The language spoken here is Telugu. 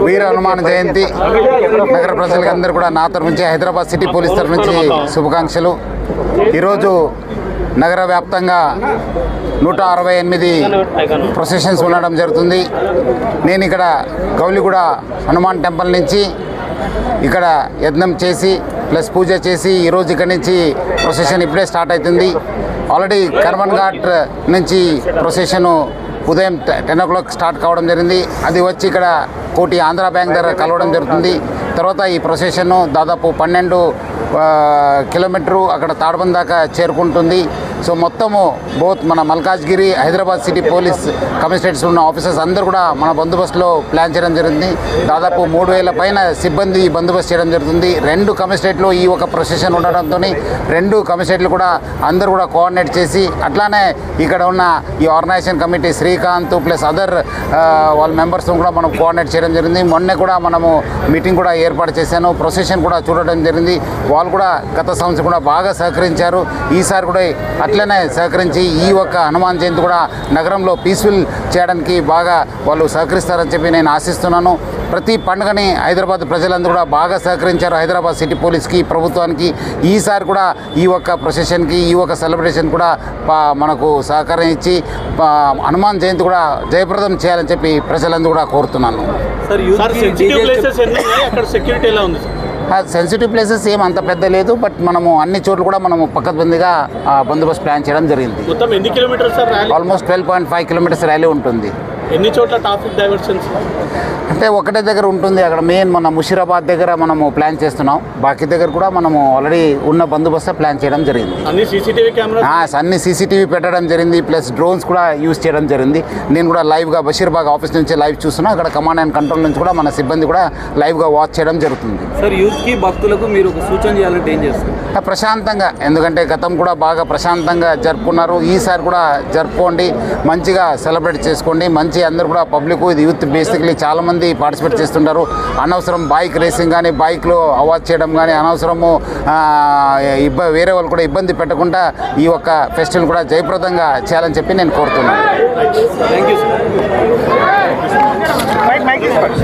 వీర హనుమాన్ జయంతి నగర ప్రజలకి అందరూ కూడా నా తరఫు నుంచి హైదరాబాద్ సిటీ పోలీస్ తరఫు నుంచి శుభాకాంక్షలు. ఈరోజు నగర వ్యాప్తంగా 168 ప్రొసెషన్స్ ఉండడం జరుగుతుంది. నేను ఇక్కడ గౌలిగూడ హనుమాన్ టెంపుల్ నుంచి ఇక్కడ యజ్ఞం చేసి ప్లస్ పూజ చేసి ఈరోజు ఇక్కడ నుంచి ప్రొసెషన్ ఇప్పుడే స్టార్ట్ అవుతుంది. ఆల్రెడీ కర్మన్ ఘాట్ నుంచి ప్రొసెషను ఉదయం 10 o'clock స్టార్ట్ కావడం జరిగింది. అది వచ్చి ఇక్కడ కోటి ఆంధ్ర బ్యాంక్ దగ్గర కలవడం జరుగుతుంది. తర్వాత ఈ ప్రొసెషన్ దాదాపు 12 కిలోమీటరు అక్కడ తాడబంద్ దాకా చేరుకుంటుంది. సో మొత్తము బోత్ మన Malkajgiri Hyderabad city police commissionerates ఉన్న ఆఫీసర్స్ అందరూ కూడా మన బందోబస్తులో ప్లాన్ చేయడం జరిగింది. దాదాపు 3000 పైన సిబ్బంది బందోబస్తు చేయడం జరుగుతుంది. 2 కమిషనరేట్లో ఈ ఒక ప్రొసెషన్ ఉండడంతో 2 కమిషనరేట్లు కూడా అందరూ కూడా కోఆర్డినేట్ చేసి అట్లానే ఇక్కడ ఉన్న ఈ organisation committee Srikanth plus other వాళ్ళ మెంబర్స్ కూడా మనం కోఆర్డినేట్ చేయడం జరిగింది. మొన్నే కూడా మనము మీటింగ్ కూడా ఏర్పాటు చేశాను. ప్రొసెషన్ కూడా చూడడం జరిగింది. వాళ్ళు కూడా గత సంవత్సరం కూడా బాగా సహకరించారు. ఈసారి కూడా అట్లనే సహకరించి ఈ ఒక్క హనుమాన్ జయంతి కూడా నగరంలో పీస్ఫుల్ చేయడానికి బాగా వాళ్ళు సహకరిస్తారని చెప్పి నేను ఆశిస్తున్నాను. ప్రతి పండుగని హైదరాబాద్ ప్రజలందరూ కూడా బాగా సహకరించారు హైదరాబాద్ సిటీ పోలీస్కి, ప్రభుత్వానికి. ఈసారి కూడా ఈ ఒక్క ప్రొసెషన్కి ఈ ఒక్క సెలబ్రేషన్ కూడా మనకు సహకారం ఇచ్చి హనుమాన్ జయంతి కూడా జయప్రదం చేయాలని చెప్పి ప్రజలందరూ కూడా కోరుతున్నాను. సెన్సిటివ్ ప్లేసెస్ ఏం అంత పెద్ద లేదు, బట్ మనము అన్ని చోట్ల కూడా మనము పక్కబందిగా బందోబస్తు ప్లాన్ చేయడం జరిగింది. మొత్తం ఎన్ని kilometres sir? Almost 12.5 kilometres rally ఉంటుంది. ఎన్ని చోట్ల ట్రాఫిక్ డైవర్షన్స్ అంటే ఒకటే దగ్గర ఉంటుంది. అక్కడ మెయిన్ మన ముషీరాబాద్ దగ్గర మనము ప్లాన్ చేస్తున్నాం. బాకీ దగ్గర కూడా మనము ఆల్రెడీ ఉన్న బందోబస్తు ప్లాన్ చేయడం జరిగింది. అన్ని సీసీటీవీ కెమెరాస్ అన్ని సీసీటీవీ పెట్టడం జరిగింది. ప్లస్ డ్రోన్స్ కూడా యూజ్ చేయడం జరిగింది. నేను కూడా లైవ్గా బషీర్బాగ్ ఆఫీస్ నుంచి లైవ్ చూస్తున్నా. అక్కడ కమాండ్ అండ్ కంట్రోల్ నుంచి కూడా మన సిబ్బంది కూడా లైవ్గా వాచ్ చేయడం జరుగుతుంది. సార్, యూత్కి భక్తులకు మీరు ఒక సూచన చేయాలంటే ఏం చేస్తారు? ప్రశాంతంగా, ఎందుకంటే గతం కూడా బాగా ప్రశాంతంగా జరుపుకున్నారు. ఈసారి కూడా జరుపుకోండి, మంచిగా సెలబ్రేట్ చేసుకోండి. మంచి అందరూ కూడా పబ్లిక్ ఇది యూత్ బేసిక్లీ చాలామంది పార్టిసిపేట్ చేస్తుంటారు. అనవసరం బైక్ రేసింగ్ కానీ బైక్లో అవాజ్ చేయడం కానీ అనవసరము వేరే వాళ్ళు కూడా ఇబ్బంది పెట్టకుండా ఈ ఒక్క ఫెస్టివల్ కూడా జయప్రదంగా చేయాలని చెప్పి నేను కోరుతున్నాను. Thank you sir.